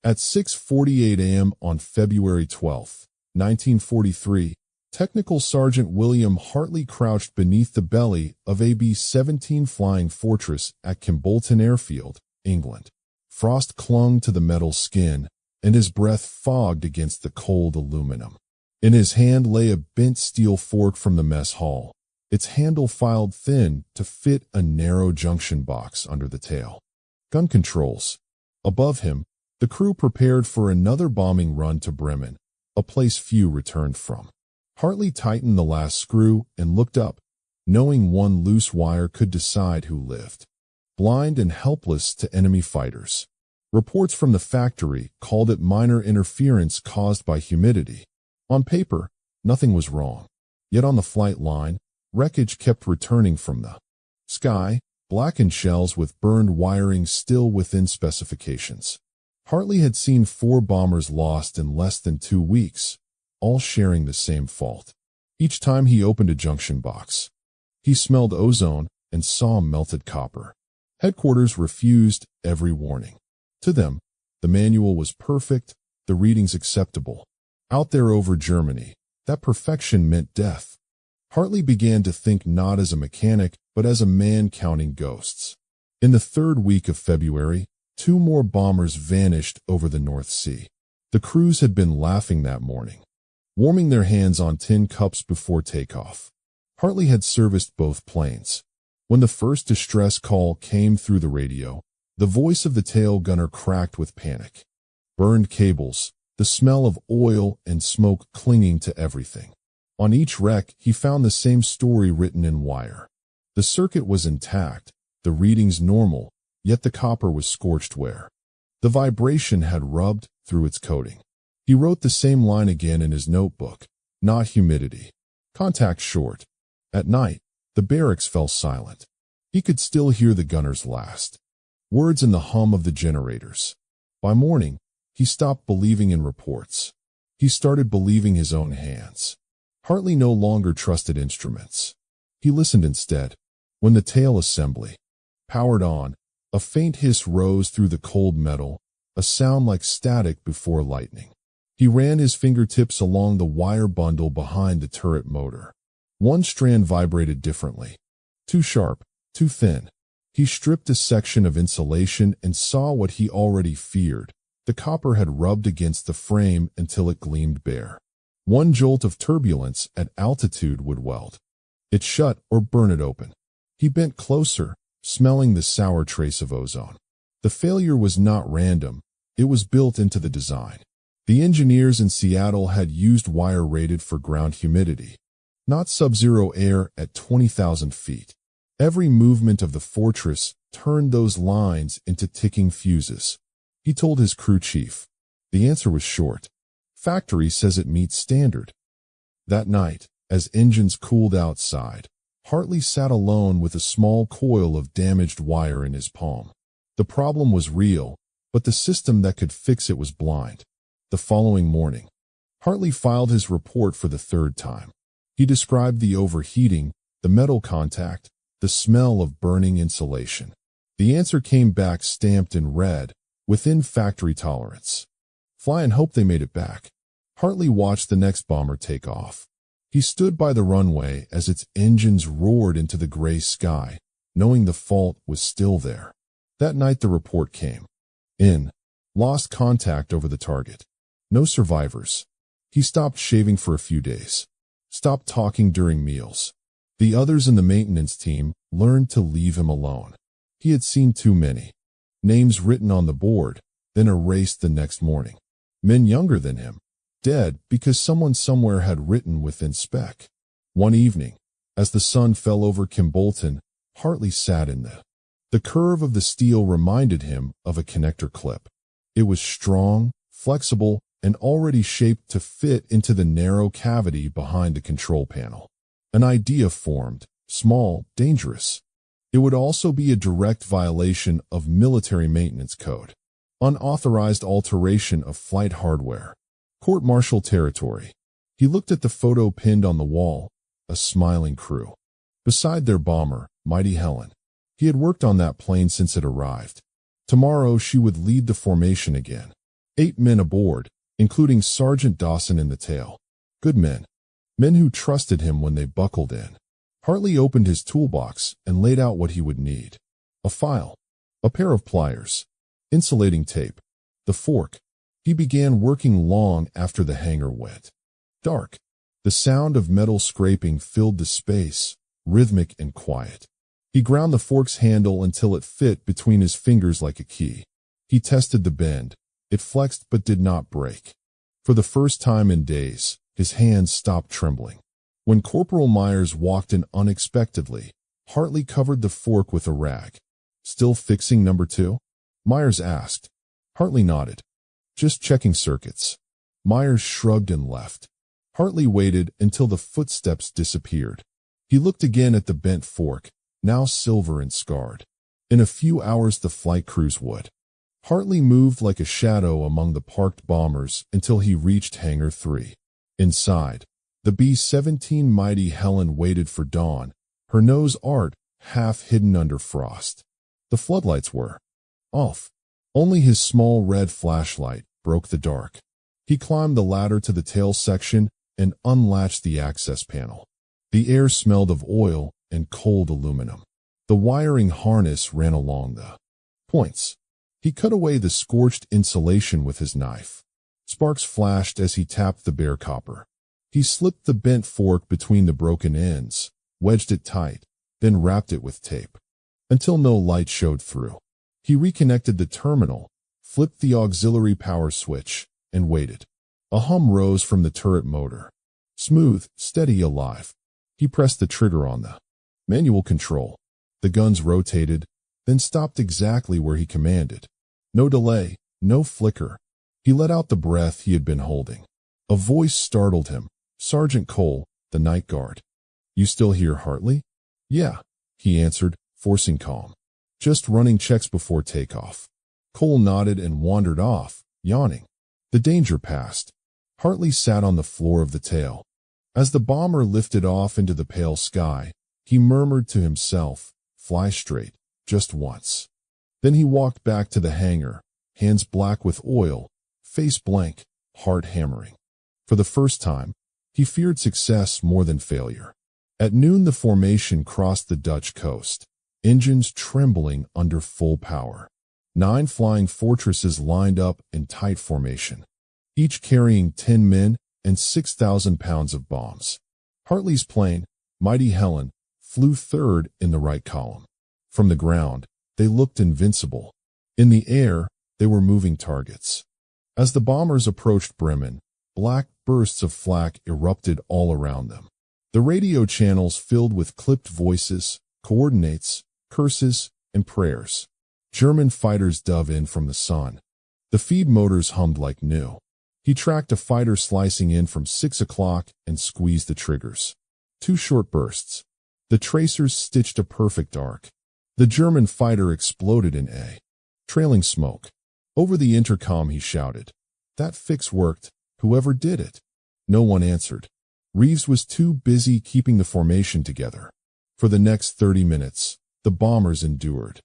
At 6:48 a.m. on February 12, 1943, Technical Sergeant William Hartley crouched beneath the belly of a B-17 flying fortress at Kimbolton Airfield, England. Frost clung to the metal skin, and his breath fogged against the cold aluminum. In his hand lay a bent steel fork from the mess hall, its handle filed thin to fit a narrow junction box under the tail. Gun controls. Above him, the crew prepared for another bombing run to Bremen, a place few returned from. Hartley tightened the last screw and looked up, knowing one loose wire could decide who lived. Blind and helpless to enemy fighters. Reports from the factory called it minor interference caused by humidity. On paper, nothing was wrong. Yet on the flight line, wreckage kept returning from the sky, blackened shells with burned wiring still within specifications. Hartley had seen 4 bombers lost in less than 2 weeks, all sharing the same fault. Each time he opened a junction box, he smelled ozone and saw melted copper. Headquarters refused every warning. To them, the manual was perfect, the readings acceptable. Out there over Germany, that perfection meant death. Hartley began to think not as a mechanic, but as a man counting ghosts. In the 3rd week of February, 2 more bombers vanished over the North Sea. The crews had been laughing that morning, warming their hands on tin cups before takeoff. Hartley had serviced both planes. When the first distress call came through the radio, the voice of the tail gunner cracked with panic. Burned cables, the smell of oil and smoke clinging to everything. On each wreck, he found the same story written in wire. The circuit was intact, the readings normal, yet the copper was scorched wear. The vibration had rubbed through its coating. He wrote the same line again in his notebook. Not humidity. Contact short. At night, the barracks fell silent. He could still hear the gunner's last words in the hum of the generators. By morning, he stopped believing in reports. He started believing his own hands. Hartley no longer trusted instruments. He listened instead. When the tail assembly powered on, a faint hiss rose through the cold metal, a sound like static before lightning. He ran his fingertips along the wire bundle behind the turret motor. One strand vibrated differently. Too sharp, too thin. He stripped a section of insulation and saw what he already feared. The copper had rubbed against the frame until it gleamed bare. One jolt of turbulence at altitude would weld it shut or burn it open. He bent closer, smelling the sour trace of ozone. The failure was not random. It was built into the design. The engineers in Seattle had used wire rated for ground humidity, not sub-zero air at 20,000 feet. Every movement of the fortress turned those lines into ticking fuses. He told his crew chief. The answer was short. Factory says it meets standard. That night, as engines cooled outside, Hartley sat alone with a small coil of damaged wire in his palm. The problem was real, but the system that could fix it was blind. The following morning, Hartley filed his report for the 3rd time. He described the overheating, the metal contact, the smell of burning insulation. The answer came back stamped in red, within factory tolerance. Fly and hope they made it back. Hartley watched the next bomber take off. He stood by the runway as its engines roared into the gray sky, knowing the fault was still there. That night the report came. Lost contact over the target. No survivors. He stopped shaving for a few days. Stopped talking during meals. The others in the maintenance team learned to leave him alone. He had seen too many names written on the board, then erased the next morning. Men younger than him, dead because someone somewhere had written within spec. One evening, as the sun fell over Kimbolton, Hartley sat in the curve of the steel reminded him of a connector clip. It was strong, flexible, and already shaped to fit into the narrow cavity behind the control panel. An idea formed, small, dangerous. It would also be a direct violation of military maintenance code. Unauthorized alteration of flight hardware. Court-martial territory. He looked at the photo pinned on the wall, a smiling crew. Beside their bomber, Mighty Helen. He had worked on that plane since it arrived. Tomorrow she would lead the formation again. 8 men aboard, including Sergeant Dawson in the tail. Good men. Men who trusted him when they buckled in. Hartley opened his toolbox and laid out what he would need. A file. A pair of pliers. Insulating tape. The fork. He began working long after the hangar went dark. The sound of metal scraping filled the space, rhythmic and quiet. He ground the fork's handle until it fit between his fingers like a key. He tested the bend. It flexed but did not break. For the first time in days, his hands stopped trembling. When Corporal Myers walked in unexpectedly, Hartley covered the fork with a rag. "Still fixing number 2? Myers asked. Hartley nodded. "Just checking circuits." Myers shrugged and left. Hartley waited until the footsteps disappeared. He looked again at the bent fork, now silver and scarred. In a few hours the flight crews would. Hartley moved like a shadow among the parked bombers until he reached Hangar 3. Inside, the B-17 Mighty Helen waited for dawn, her nose art half hidden under frost. The floodlights were off. Only his small red flashlight broke the dark. He climbed the ladder to the tail section and unlatched the access panel. The air smelled of oil and cold aluminum. The wiring harness ran along the points. He cut away the scorched insulation with his knife. Sparks flashed as he tapped the bare copper. He slipped the bent fork between the broken ends, wedged it tight, then wrapped it with tape, until no light showed through. He reconnected the terminal, flipped the auxiliary power switch, and waited. A hum rose from the turret motor. Smooth, steady, alive. He pressed the trigger on the manual control. The guns rotated, then stopped exactly where he commanded. No delay, no flicker. He let out the breath he had been holding. A voice startled him. Sergeant Cole, the night guard. "You still here, Hartley?" "Yeah," he answered, forcing calm. "Just running checks before takeoff." Cole nodded and wandered off, yawning. The danger passed. Hartley sat on the floor of the tail. As the bomber lifted off into the pale sky, he murmured to himself, "Fly straight, just once." Then he walked back to the hangar, hands black with oil, face blank, heart hammering. For the first time, he feared success more than failure. At noon the formation crossed the Dutch coast, engines trembling under full power. 9 flying fortresses lined up in tight formation, each carrying 10 men and 6,000 pounds of bombs. Hartley's plane, Mighty Helen, flew third in the right column. From the ground, they looked invincible. In the air, they were moving targets. As the bombers approached Bremen, black bursts of flak erupted all around them. The radio channels filled with clipped voices, coordinates, curses, and prayers. German fighters dove in from the sun. The feed motors hummed like new. He tracked a fighter slicing in from 6 o'clock and squeezed the triggers. 2 short bursts. The tracers stitched a perfect arc. The German fighter exploded in a trailing smoke. Over the intercom he shouted, "That fix worked. Whoever did it." No one answered. Reeves was too busy keeping the formation together. For the next 30 minutes, the bombers endured.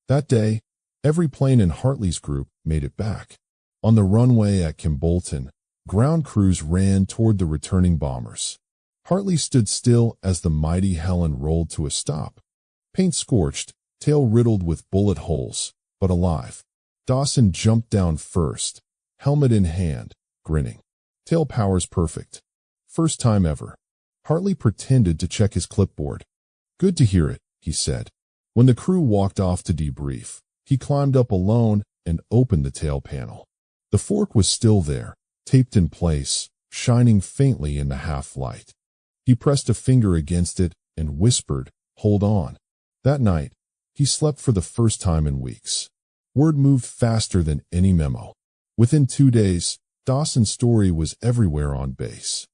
That day, every plane in Hartley's group made it back. On the runway at Kimbolton, ground crews ran toward the returning bombers. Hartley stood still as the Mighty Helen rolled to a stop. Paint scorched, tail riddled with bullet holes, but alive. Dawson jumped down first, helmet in hand, grinning. "Tail power's perfect. First time ever." Hartley pretended to check his clipboard. "Good to hear it," he said. When the crew walked off to debrief, he climbed up alone and opened the tail panel. The fork was still there, taped in place, shining faintly in the half-light. He pressed a finger against it and whispered, "Hold on." That night, he slept for the first time in weeks. Word moved faster than any memo. Within 2 days, Dawson's story was everywhere on base.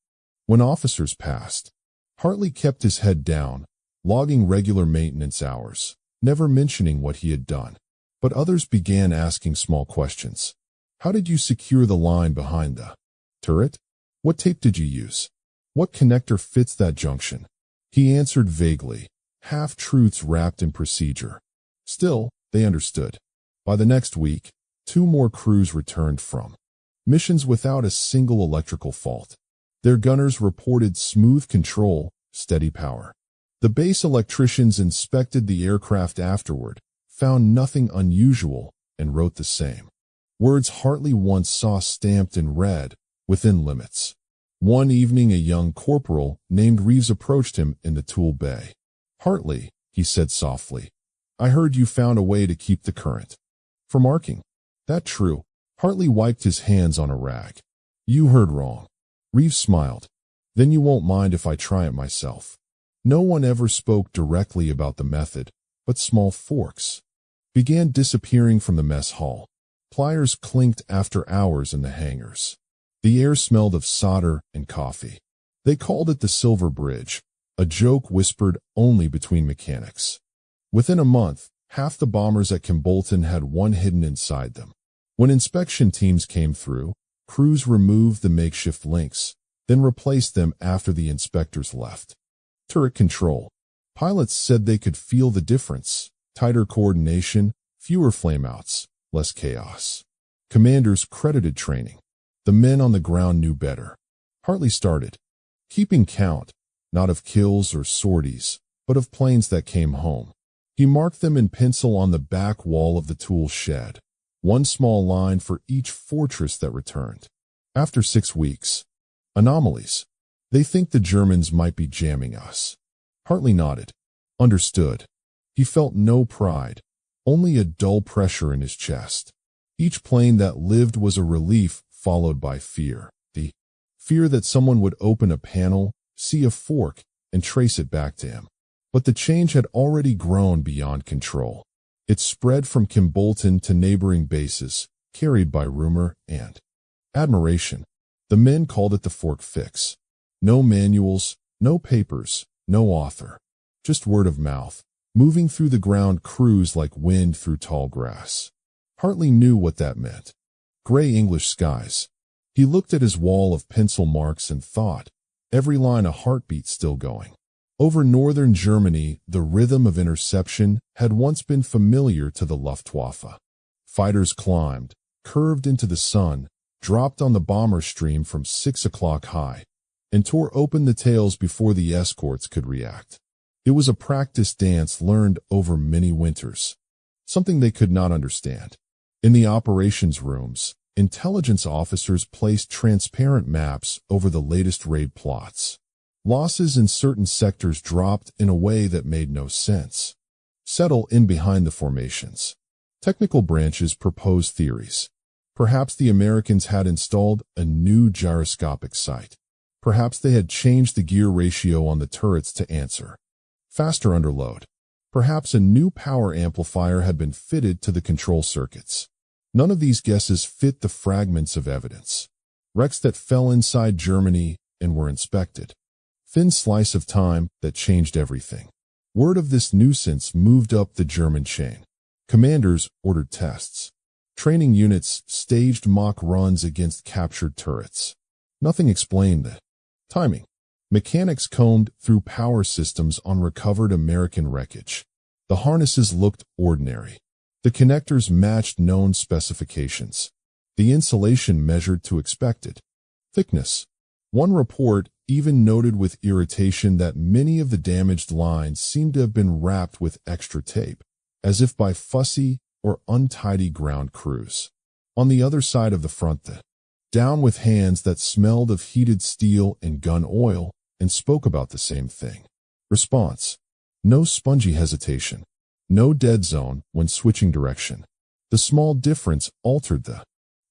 When officers passed, Hartley kept his head down, logging regular maintenance hours, never mentioning what he had done. But others began asking small questions. How did you secure the line behind the turret? What tape did you use? What connector fits that junction? He answered vaguely, half-truths wrapped in procedure. Still, they understood. By the next week, 2 more crews returned from Missions without a single electrical fault. Their gunners reported smooth control, steady power. The base electricians inspected the aircraft afterward, found nothing unusual, and wrote the same. Words Hartley once saw stamped in red, within limits. One evening a young corporal named Reeves approached him in the tool bay. "Hartley," he said softly, "I heard you found a way to keep the current." "For marking." "That true." Hartley wiped his hands on a rag. "You heard wrong." Reeves smiled. "Then you won't mind if I try it myself." No one ever spoke directly about the method, but small forks began disappearing from the mess hall. Pliers clinked after hours in the hangars. The air smelled of solder and coffee. They called it the Silver Bridge, a joke whispered only between mechanics. Within a month, half the bombers at Kimbolton had one hidden inside them. When inspection teams came through, crews removed the makeshift links, then replaced them after the inspectors left. Turret control. Pilots said they could feel the difference. Tighter coordination, fewer flameouts, less chaos. Commanders credited training. The men on the ground knew better. Hartley started keeping count, not of kills or sorties, but of planes that came home. He marked them in pencil on the back wall of the tool shed, one small line for each fortress that returned. After 6 weeks. Anomalies. They think the Germans might be jamming us. Hartley nodded. Understood. He felt no pride, only a dull pressure in his chest. Each plane that lived was a relief followed by fear. The fear that someone would open a panel, see a fork, and trace it back to him. But the change had already grown beyond control. It spread from Kimbolton to neighboring bases, carried by rumor and admiration. The men called it the fork fix. No manuals, no papers, no author. Just word of mouth, moving through the ground crews like wind through tall grass. Hartley knew what that meant. Gray English skies. He looked at his wall of pencil marks and thought, every line a heartbeat still going. Over northern Germany, the rhythm of interception had once been familiar to the Luftwaffe. Fighters climbed, curved into the sun, dropped on the bomber stream from 6 o'clock high, and tore open the tails before the escorts could react. It was a practice dance learned over many winters, something they could not understand. In the operations rooms, intelligence officers placed transparent maps over the latest raid plots. Losses in certain sectors dropped in a way that made no sense. Settle in behind the formations. Technical branches proposed theories. Perhaps the Americans had installed a new gyroscopic sight. Perhaps they had changed the gear ratio on the turrets to answer faster under load. Perhaps a new power amplifier had been fitted to the control circuits. None of these guesses fit the fragments of evidence. Wrecks that fell inside Germany and were inspected. Thin slice of time that changed everything. Word of this nuisance moved up the German chain. Commanders ordered tests. Training units staged mock runs against captured turrets. Nothing explained the timing. Mechanics combed through power systems on recovered American wreckage. The harnesses looked ordinary. The connectors matched known specifications. The insulation measured to expected thickness. One report even noted with irritation that many of the damaged lines seemed to have been wrapped with extra tape, as if by fussy or untidy ground crews. On the other side of the front, down with hands that smelled of heated steel and gun oil and spoke about the same thing. Response. No spongy hesitation. No dead zone when switching direction. The small difference altered the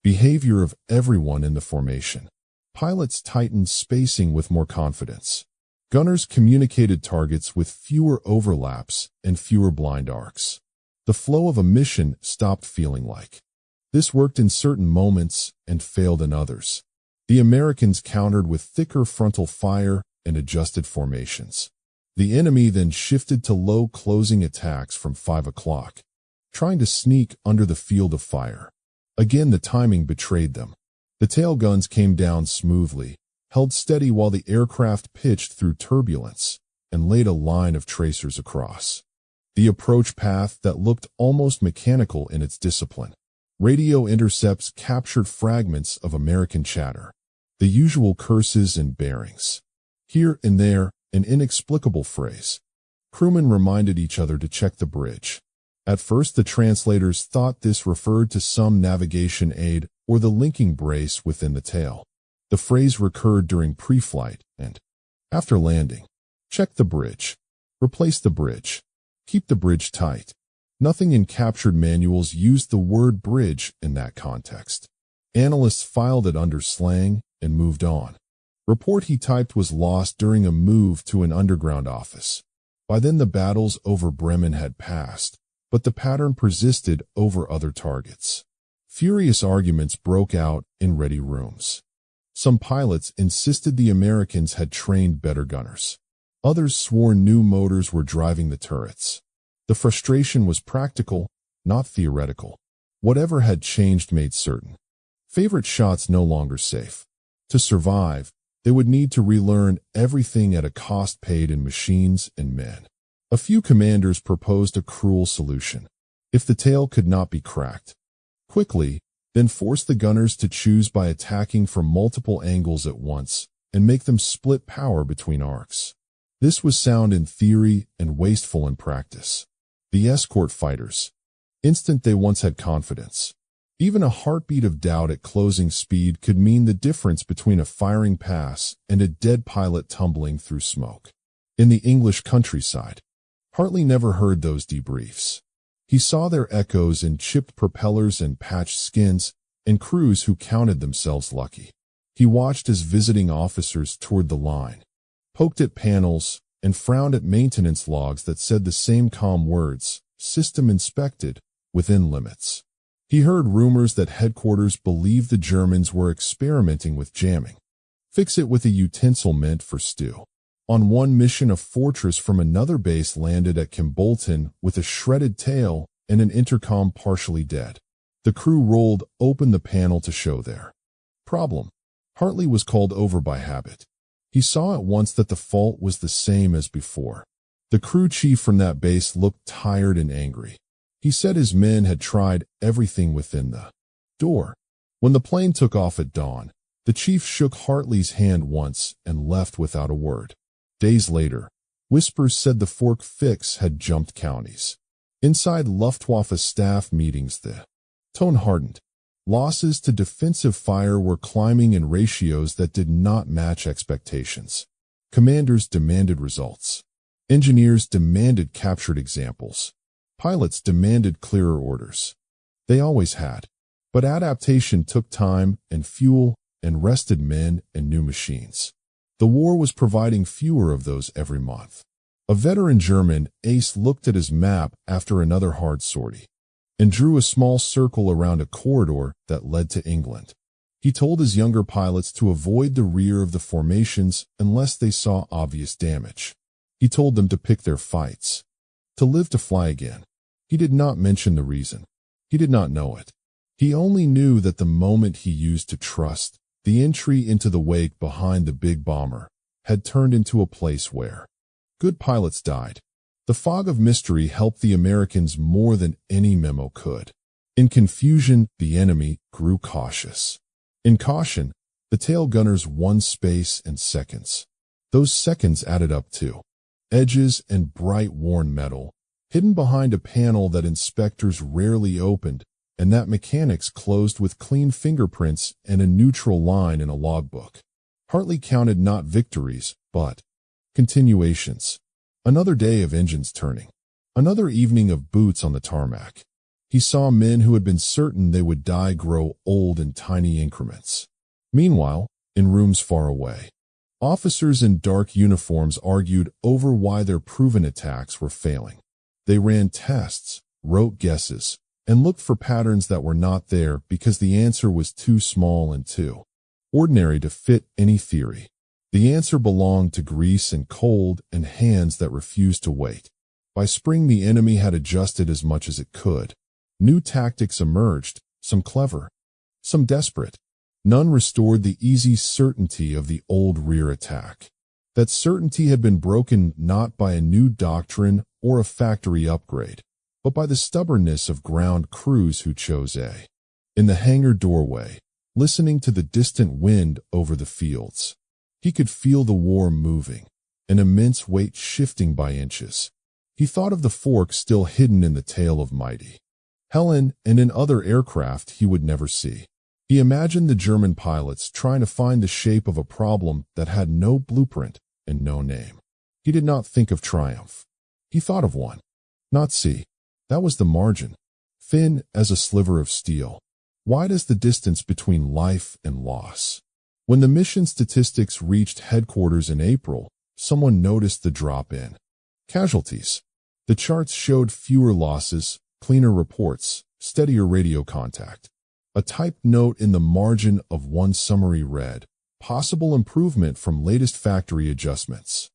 behavior of everyone in the formation. Pilots tightened spacing with more confidence. Gunners communicated targets with fewer overlaps and fewer blind arcs. The flow of a mission stopped feeling like. This worked in certain moments and failed in others. The Americans countered with thicker frontal fire and adjusted formations. The enemy then shifted to low closing attacks from 5 o'clock, trying to sneak under the field of fire. Again the timing betrayed them. The tail guns came down smoothly, held steady while the aircraft pitched through turbulence, and laid a line of tracers across. The approach path that looked almost mechanical in its discipline. Radio intercepts captured fragments of American chatter, the usual curses and bearings. Here and there, an inexplicable phrase. Crewmen reminded each other to check the bridge. At first, the translators thought this referred to some navigation aid or the linking brace within the tail. The phrase recurred during pre-flight and, after landing, check the bridge, replace the bridge, keep the bridge tight. Nothing in captured manuals used the word bridge in that context. Analysts filed it under slang and moved on. Report he typed was lost during a move to an underground office. By then the battles over Bremen had passed, but the pattern persisted over other targets. Furious arguments broke out in ready rooms. Some pilots insisted the Americans had trained better gunners. Others swore new motors were driving the turrets. The frustration was practical, not theoretical. Whatever had changed made certain. Favorite shots no longer safe. To survive, they would need to relearn everything at a cost paid in machines and men. A few commanders proposed a cruel solution. If the tail could not be cracked quickly, then force the gunners to choose by attacking from multiple angles at once and make them split power between arcs. This was sound in theory and wasteful in practice. The escort fighters. Instant they once had confidence. Even a heartbeat of doubt at closing speed could mean the difference between a firing pass and a dead pilot tumbling through smoke. In the English countryside, Hartley never heard those debriefs. He saw their echoes in chipped propellers and patched skins, and crews who counted themselves lucky. He watched as visiting officers toured the line, poked at panels, and frowned at maintenance logs that said the same calm words, "System inspected, within limits." He heard rumors that headquarters believed the Germans were experimenting with jamming. Fix it with a utensil meant for stew. On one mission, a fortress from another base landed at Kimbolton with a shredded tail and an intercom partially dead. The crew rolled open the panel to show their problem. Hartley was called over by habit. He saw at once that the fault was the same as before. The crew chief from that base looked tired and angry. He said his men had tried everything within the door. When the plane took off at dawn, the chief shook Hartley's hand once and left without a word. Days later, whispers said the fork fix had jumped counties. Inside Luftwaffe staff meetings, the tone hardened. Losses to defensive fire were climbing in ratios that did not match expectations. Commanders demanded results. Engineers demanded captured examples. Pilots demanded clearer orders. They always had. But adaptation took time and fuel and rested men and new machines. The war was providing fewer of those every month. A veteran German ace looked at his map after another hard sortie and drew a small circle around a corridor that led to England. He told his younger pilots to avoid the rear of the formations unless they saw obvious damage. He told them to pick their fights, to live to fly again. He did not mention the reason. He did not know it. He only knew that the moment he used to trust, the entry into the wake behind the big bomber, had turned into a place where good pilots died. The fog of mystery helped the Americans more than any memo could. In confusion, the enemy grew cautious. In caution, the tail gunners won space and seconds. Those seconds added up to edges and bright worn metal, hidden behind a panel that inspectors rarely opened, and that mechanics closed with clean fingerprints and a neutral line in a logbook. Hartley counted not victories, but continuations. Another day of engines turning. Another evening of boots on the tarmac. He saw men who had been certain they would die grow old in tiny increments. Meanwhile, in rooms far away, officers in dark uniforms argued over why their proven attacks were failing. They ran tests, wrote guesses, and looked for patterns that were not there because the answer was too small and too ordinary to fit any theory. The answer belonged to grease and cold and hands that refused to wait. By spring, the enemy had adjusted as much as it could. New tactics emerged, some clever, some desperate. None restored the easy certainty of the old rear attack. That certainty had been broken not by a new doctrine or a factory upgrade, but by the stubbornness of ground crews who chose a in the hangar doorway, listening to the distant wind over the fields. He could feel the war moving, an immense weight shifting by inches. He thought of the fork still hidden in the tail of Mighty Helen and in other aircraft he would never see. He imagined the German pilots trying to find the shape of a problem that had no blueprint and no name. He did not think of triumph. He thought of one. Not C. That was the margin. Thin as a sliver of steel. Wide as the distance between life and loss. When the mission statistics reached headquarters in April, someone noticed the drop in casualties. The charts showed fewer losses, cleaner reports, steadier radio contact. A typed note in the margin of one summary read, possible improvement from latest factory adjustments.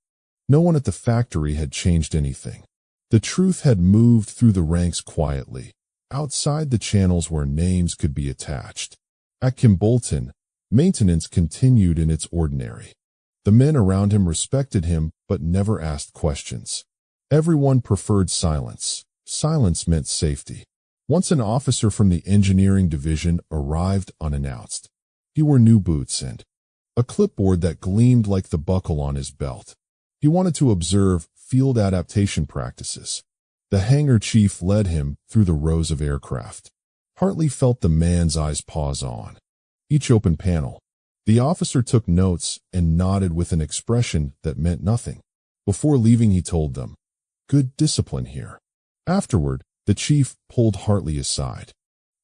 No one at the factory had changed anything. The truth had moved through the ranks quietly, outside the channels where names could be attached. At Kimbolton, maintenance continued in its ordinary. The men around him respected him but never asked questions. Everyone preferred silence. Silence meant safety. Once an officer from the engineering division arrived unannounced. He wore new boots and a clipboard that gleamed like the buckle on his belt. He wanted to observe field adaptation practices. The hangar chief led him through the rows of aircraft. Hartley felt the man's eyes pause on each open panel. The officer took notes and nodded with an expression that meant nothing. Before leaving, he told them, "Good discipline here." Afterward, the chief pulled Hartley aside.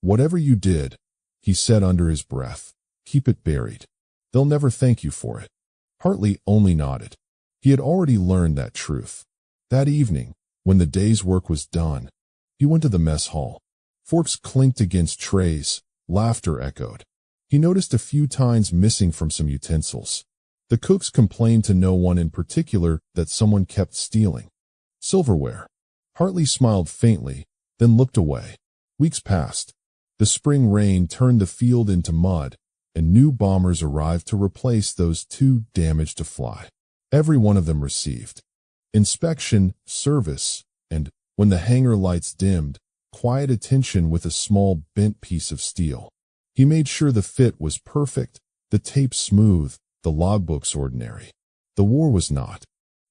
"Whatever you did," he said under his breath, "keep it buried. They'll never thank you for it." Hartley only nodded. He had already learned that truth. That evening, when the day's work was done, he went to the mess hall. Forks clinked against trays, laughter echoed. He noticed a few tines missing from some utensils. The cooks complained to no one in particular that someone kept stealing silverware. Hartley smiled faintly, then looked away. Weeks passed. The spring rain turned the field into mud, and new bombers arrived to replace those too damaged to fly. Every one of them received inspection, service, and, when the hangar lights dimmed, quiet attention with a small bent piece of steel. He made sure the fit was perfect, the tape smooth, the logbooks ordinary. The war was not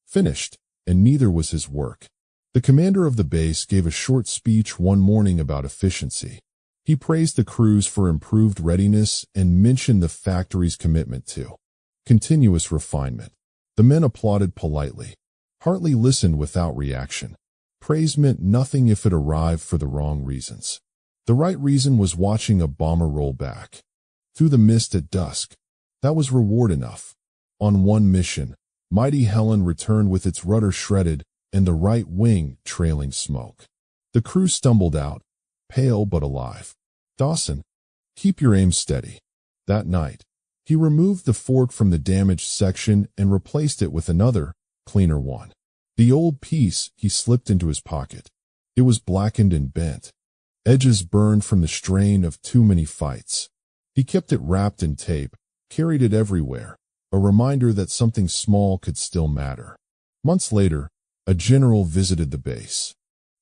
finished, and neither was his work. The commander of the base gave a short speech one morning about efficiency. He praised the crews for improved readiness and mentioned the factory's commitment to continuous refinement. The men applauded politely. Hartley listened without reaction. Praise meant nothing if it arrived for the wrong reasons. The right reason was watching a bomber roll back through the mist at dusk. That was reward enough. On one mission, Mighty Helen returned with its rudder shredded and the right wing trailing smoke. The crew stumbled out, pale but alive. "Dawson, keep your aim steady." That night, he removed the fork from the damaged section and replaced it with another, cleaner one. The old piece he slipped into his pocket. It was blackened and bent, edges burned from the strain of too many fights. He kept it wrapped in tape, carried it everywhere, a reminder that something small could still matter. Months later, a general visited the base.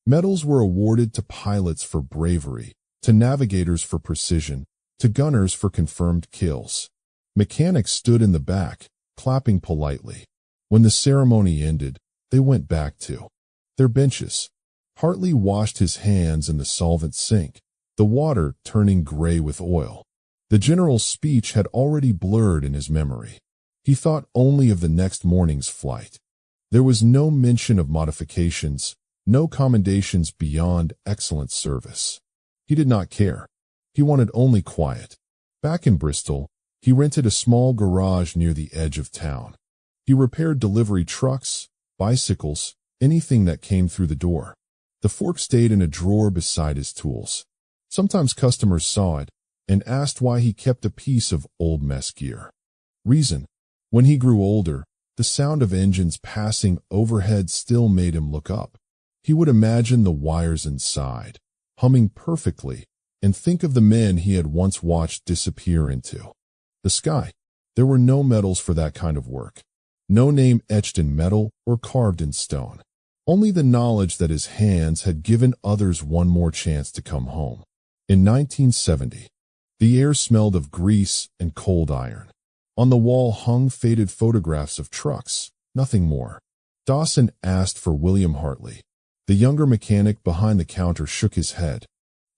Medals were awarded to pilots for bravery, to navigators for precision, to gunners for confirmed kills. Mechanics stood in the back, clapping politely. When the ceremony ended, they went back to their benches. Hartley washed his hands in the solvent sink, the water turning gray with oil. The general's speech had already blurred in his memory. He thought only of the next morning's flight. There was no mention of modifications, no commendations beyond excellent service. He did not care. He wanted only quiet. Back in Bristol, he rented a small garage near the edge of town. He repaired delivery trucks, bicycles, anything that came through the door. The fork stayed in a drawer beside his tools. Sometimes customers saw it and asked why he kept a piece of old mess gear. Reason: when he grew older, the sound of engines passing overhead still made him look up. He would imagine the wires inside, humming perfectly, and think of the men he had once watched disappear into the sky. There were no medals for that kind of work. No name etched in metal or carved in stone. Only the knowledge that his hands had given others one more chance to come home. In 1970, the air smelled of grease and cold iron. On the wall hung faded photographs of trucks, nothing more. Dawson asked for William Hartley. The younger mechanic behind the counter shook his head.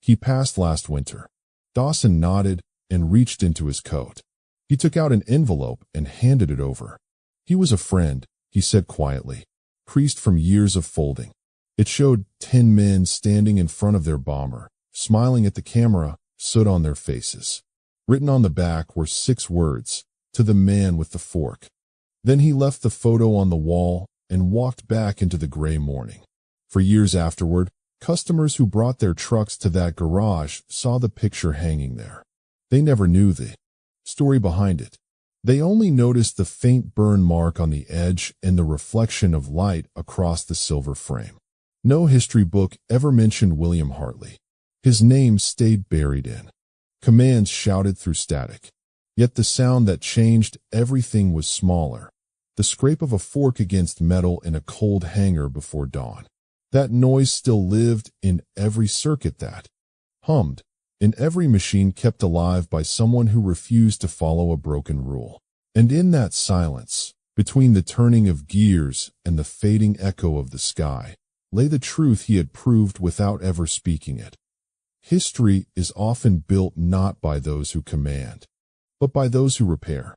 He passed last winter. Dawson nodded and reached into his coat. He took out an envelope and handed it over. He was a friend, he said quietly, creased from years of folding. It showed 10 men standing in front of their bomber, smiling at the camera, soot on their faces. Written on the back were 6 words, "To the man with the fork." Then he left the photo on the wall and walked back into the gray morning. For years afterward, customers who brought their trucks to that garage saw the picture hanging there. They never knew the story behind it. They only noticed the faint burn mark on the edge and the reflection of light across the silver frame. No history book ever mentioned William Hartley. His name stayed buried in commands shouted through static. Yet the sound that changed everything was smaller. The scrape of a fork against metal in a cold hangar before dawn. That noise still lived in every circuit that hummed, in every machine kept alive by someone who refused to follow a broken rule. And in that silence, between the turning of gears and the fading echo of the sky, lay the truth he had proved without ever speaking it. History is often built not by those who command, but by those who repair.